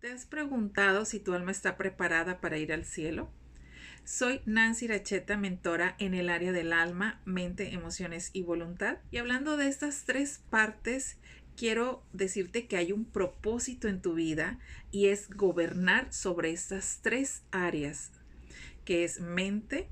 ¿Te has preguntado si tu alma está preparada para ir al cielo? Soy Nancy Racheta, mentora en el área del alma, mente, emociones y voluntad. Y hablando de estas tres partes, quiero decirte que hay un propósito en tu vida y es gobernar sobre estas tres áreas, que es mente,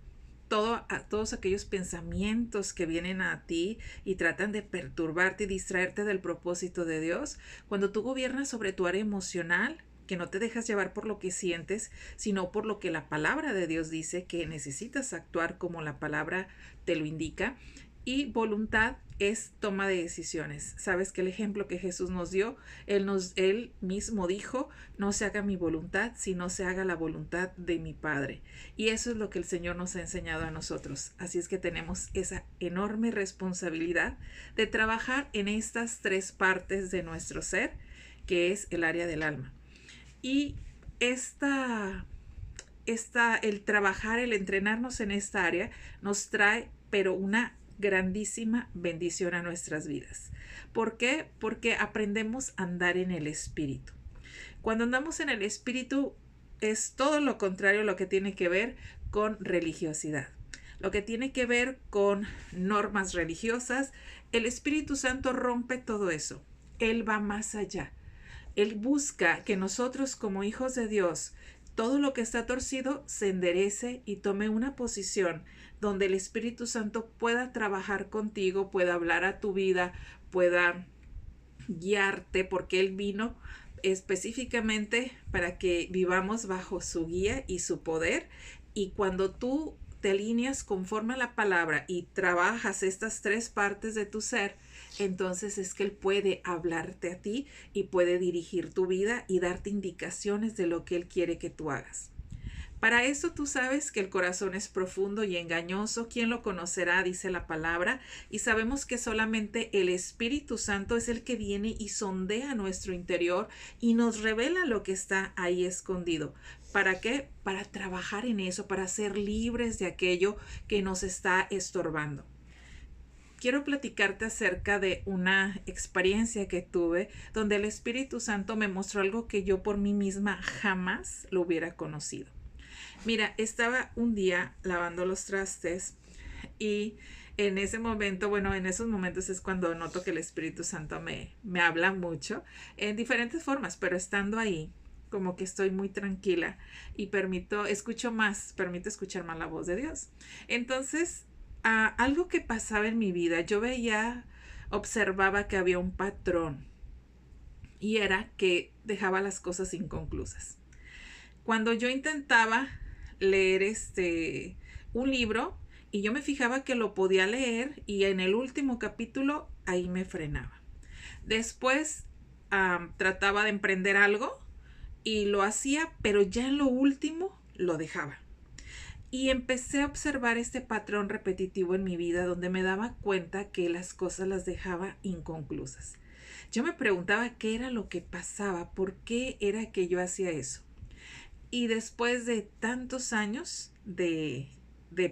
todos aquellos pensamientos que vienen a ti y tratan de perturbarte y distraerte del propósito de Dios. Cuando tú gobiernas sobre tu área emocional, que no te dejas llevar por lo que sientes, sino por lo que la palabra de Dios dice, que necesitas actuar como la palabra te lo indica. Y voluntad es toma de decisiones. Sabes que el ejemplo que Jesús nos dio, él mismo dijo, no se haga mi voluntad, sino se haga la voluntad de mi Padre. Y eso es lo que el Señor nos ha enseñado a nosotros. Así es que tenemos esa enorme responsabilidad de trabajar en estas tres partes de nuestro ser, que es el área del alma. Y el trabajar, el entrenarnos en esta área nos trae, pero una grandísima bendición a nuestras vidas. ¿Por qué? Porque aprendemos a andar en el espíritu. Cuando andamos en el espíritu es todo lo contrario a lo que tiene que ver con religiosidad. Lo que tiene que ver con normas religiosas, el Espíritu Santo rompe todo eso. Él va más allá. Él busca que nosotros como hijos de Dios, todo lo que está torcido se enderece y tome una posición donde el Espíritu Santo pueda trabajar contigo, pueda hablar a tu vida, pueda guiarte, porque Él vino específicamente para que vivamos bajo su guía y su poder. Y cuando tú te alineas conforme a la palabra y trabajas estas tres partes de tu ser, entonces es que Él puede hablarte a ti y puede dirigir tu vida y darte indicaciones de lo que Él quiere que tú hagas. Para eso tú sabes que el corazón es profundo y engañoso. ¿Quién lo conocerá? Dice la palabra. Y sabemos que solamente el Espíritu Santo es el que viene y sondea nuestro interior y nos revela lo que está ahí escondido. ¿Para qué? Para trabajar en eso, para ser libres de aquello que nos está estorbando. Quiero platicarte acerca de una experiencia que tuve donde el Espíritu Santo me mostró algo que yo por mí misma jamás lo hubiera conocido. Mira, estaba un día lavando los trastes y en ese momento, bueno, en esos momentos es cuando noto que el Espíritu Santo me habla mucho en diferentes formas, pero estando ahí, como que estoy muy tranquila y permito escuchar más la voz de Dios. Entonces, algo que pasaba en mi vida, observaba que había un patrón y era que dejaba las cosas inconclusas. Cuando yo intentaba leer un libro y yo me fijaba que lo podía leer y en el último capítulo ahí me frenaba. Después trataba de emprender algo y lo hacía, pero ya en lo último lo dejaba. Y empecé a observar este patrón repetitivo en mi vida donde me daba cuenta que las cosas las dejaba inconclusas. Yo me preguntaba qué era lo que pasaba, por qué era que yo hacía eso. Y después de tantos años de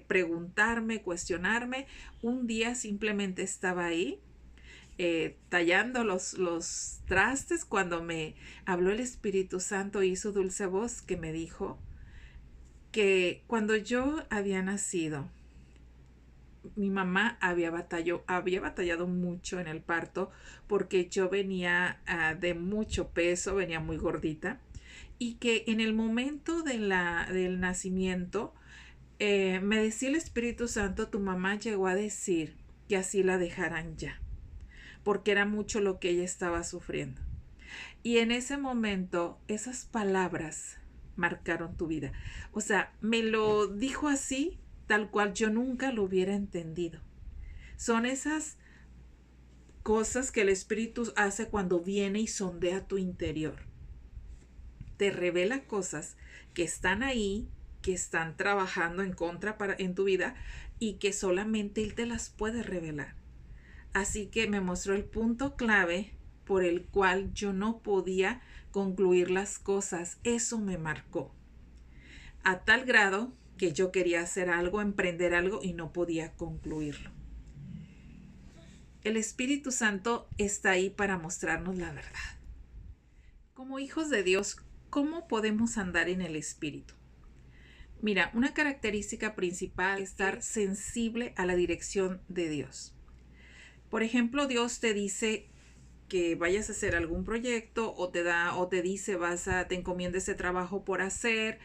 preguntarme, cuestionarme, un día simplemente estaba ahí tallando los trastes cuando me habló el Espíritu Santo y su dulce voz que me dijo que cuando yo había nacido, mi mamá había batallado mucho en el parto porque yo venía de mucho peso, venía muy gordita y que en el momento del nacimiento me decía el Espíritu Santo, tu mamá llegó a decir que así la dejaran ya, porque era mucho lo que ella estaba sufriendo. Y en ese momento, esas palabras marcaron tu vida. O sea, me lo dijo así, tal cual yo nunca lo hubiera entendido. Son esas cosas que el Espíritu hace cuando viene y sondea tu interior. Te revela cosas que están ahí, que están trabajando en tu vida y que solamente Él te las puede revelar. Así que me mostró el punto clave por el cual yo no podía concluir las cosas. Eso me marcó. A tal grado que yo quería hacer algo, emprender algo y no podía concluirlo. El Espíritu Santo está ahí para mostrarnos la verdad. Como hijos de Dios, ¿cómo podemos andar en el Espíritu? Mira, una característica principal es estar sensible a la dirección de Dios. Por ejemplo, Dios te dice que vayas a hacer algún proyecto o te dice te encomienda ese trabajo por hacer,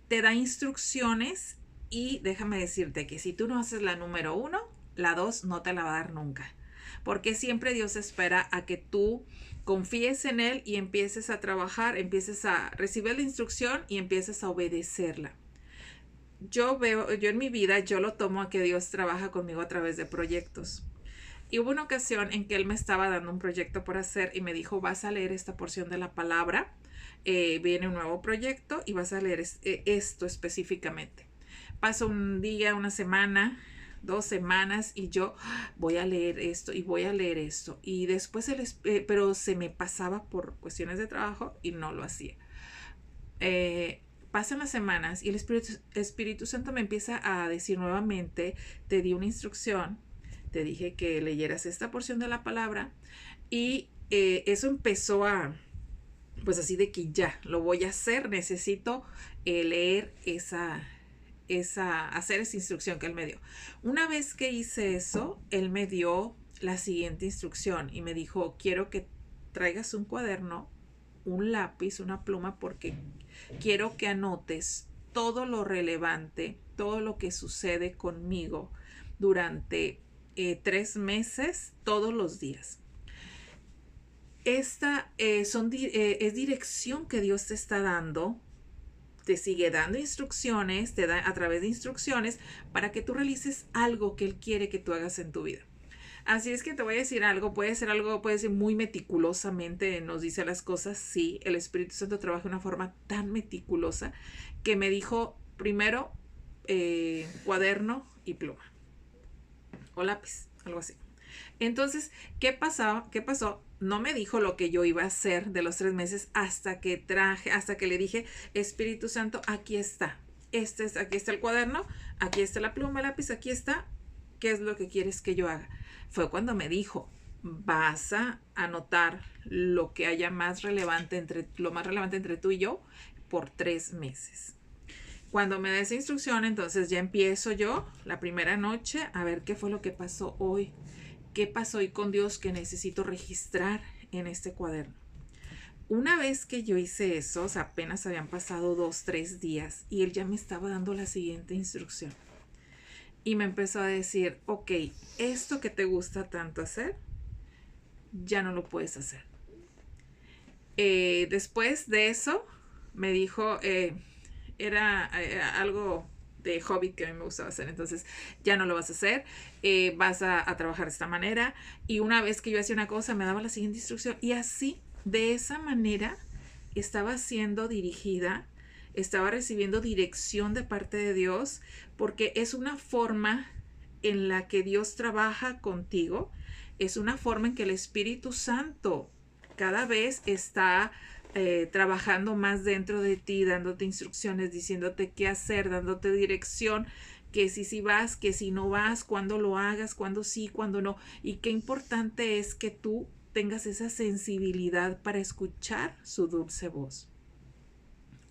te da instrucciones y déjame decirte que si tú no haces la número 1, la 2 no te la va a dar nunca. Porque siempre Dios espera a que tú confíes en Él y empieces a trabajar, empieces a recibir la instrucción y empieces a obedecerla. Yo en mi vida, yo lo tomo a que Dios trabaja conmigo a través de proyectos. Y hubo una ocasión en que él me estaba dando un proyecto por hacer y me dijo, vas a leer esta porción de la palabra, viene un nuevo proyecto y vas a leer esto específicamente. Pasó un día, una semana, 2 semanas y yo voy a leer esto y voy a leer esto. Y después, pero se me pasaba por cuestiones de trabajo y no lo hacía. Pasan las semanas y el Espíritu Santo me empieza a decir nuevamente, te di una instrucción, te dije que leyeras esta porción de la palabra y eso empezó pues así de que ya, lo voy a hacer, necesito leer hacer esa instrucción que él me dio. Una vez que hice eso, él me dio la siguiente instrucción y me dijo, quiero que traigas un cuaderno, un lápiz, una pluma, porque quiero que anotes todo lo relevante, todo lo que sucede conmigo durante 3 meses, todos los días. Esta es dirección que Dios te está dando, te sigue dando instrucciones, te da a través de instrucciones para que tú realices algo que Él quiere que tú hagas en tu vida. Así es que te voy a decir algo, puede ser muy meticulosamente, nos dice las cosas. Sí, el Espíritu Santo trabaja de una forma tan meticulosa que me dijo primero cuaderno y pluma o lápiz, algo así. Entonces, ¿qué pasó? No me dijo lo que yo iba a hacer de los 3 meses hasta que le dije, Espíritu Santo, aquí está. Aquí está el cuaderno, aquí está la pluma, el lápiz, aquí está. ¿Qué es lo que quieres que yo haga? Fue cuando me dijo, vas a anotar lo que haya lo más relevante entre tú y yo por 3 meses. Cuando me da esa instrucción, entonces ya empiezo yo la primera noche a ver qué fue lo que pasó hoy. ¿Qué pasó hoy con Dios que necesito registrar en este cuaderno? Una vez que yo hice eso, apenas habían pasado 2, 3 días y él ya me estaba dando la siguiente instrucción. Y me empezó a decir, ok, esto que te gusta tanto hacer, ya no lo puedes hacer. Después de eso, me dijo, era algo de hobby que a mí me gustaba hacer, entonces ya no lo vas a hacer, vas a trabajar de esta manera. Y una vez que yo hacía una cosa, me daba la siguiente instrucción y así, de esa manera, estaba siendo dirigida, estaba recibiendo dirección de parte de Dios, porque es una forma en la que Dios trabaja contigo, es una forma en que el Espíritu Santo cada vez está trabajando más dentro de ti, dándote instrucciones, diciéndote qué hacer, dándote dirección, que si vas, que si no vas, cuándo lo hagas, cuándo sí, cuándo no. Y qué importante es que tú tengas esa sensibilidad para escuchar su dulce voz.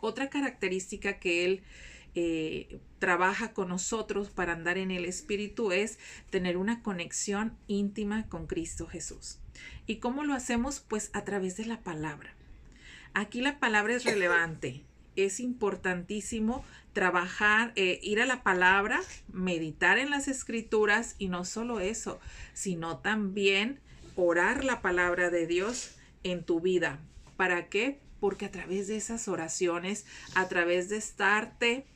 Otra característica que él trabaja con nosotros para andar en el Espíritu es tener una conexión íntima con Cristo Jesús. ¿Y cómo lo hacemos? Pues a través de la palabra. Aquí la palabra es relevante. Es importantísimo trabajar, ir a la palabra, meditar en las escrituras y no solo eso, sino también orar la palabra de Dios en tu vida. ¿Para qué? Porque a través de esas oraciones, a través de estarte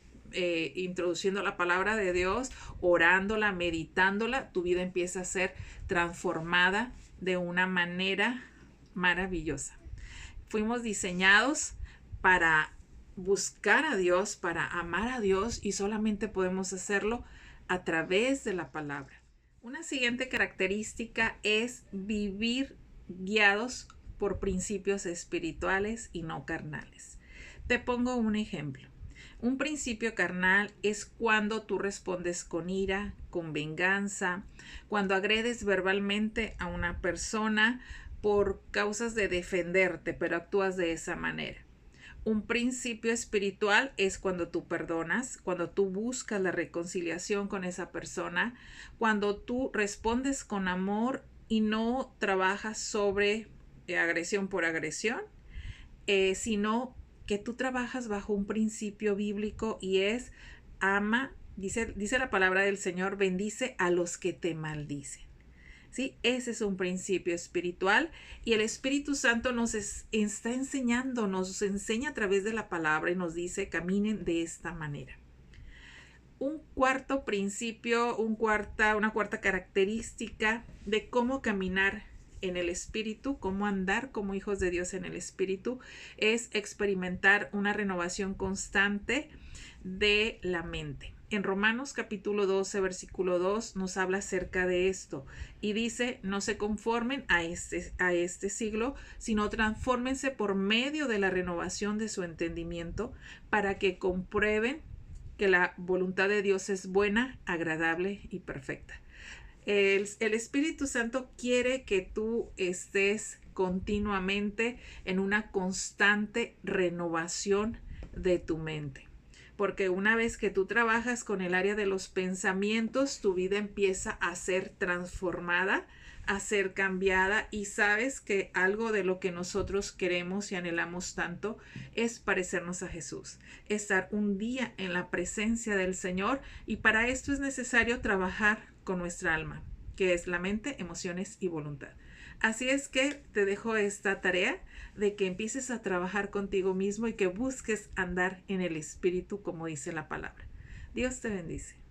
introduciendo la palabra de Dios, orándola, meditándola, tu vida empieza a ser transformada de una manera maravillosa. Fuimos diseñados para buscar a Dios, para amar a Dios y solamente podemos hacerlo a través de la palabra. Una siguiente característica es vivir guiados por principios espirituales y no carnales. Te pongo un ejemplo. Un principio carnal es cuando tú respondes con ira, con venganza, cuando agredes verbalmente a una persona por causas de defenderte, pero actúas de esa manera. Un principio espiritual es cuando tú perdonas, cuando tú buscas la reconciliación con esa persona, cuando tú respondes con amor y no trabajas sobre agresión por agresión, sino que tú trabajas bajo un principio bíblico y es ama, dice la palabra del Señor, bendice a los que te maldicen. ¿Sí? Ese es un principio espiritual y el Espíritu Santo nos está enseñando, nos enseña a través de la palabra y nos dice caminen de esta manera. Un cuarto principio, una cuarta característica de cómo caminar en el Espíritu, cómo andar como hijos de Dios en el Espíritu, es experimentar una renovación constante de la mente. En Romanos capítulo 12, versículo 2 nos habla acerca de esto y dice, no se conformen a este siglo, sino transfórmense por medio de la renovación de su entendimiento para que comprueben que la voluntad de Dios es buena, agradable y perfecta. El Espíritu Santo quiere que tú estés continuamente en una constante renovación de tu mente. Porque una vez que tú trabajas con el área de los pensamientos, tu vida empieza a ser transformada, a ser cambiada y sabes que algo de lo que nosotros queremos y anhelamos tanto es parecernos a Jesús, estar un día en la presencia del Señor y para esto es necesario trabajar con nuestra alma, que es la mente, emociones y voluntad. Así es que te dejo esta tarea de que empieces a trabajar contigo mismo y que busques andar en el Espíritu como dice la palabra. Dios te bendice.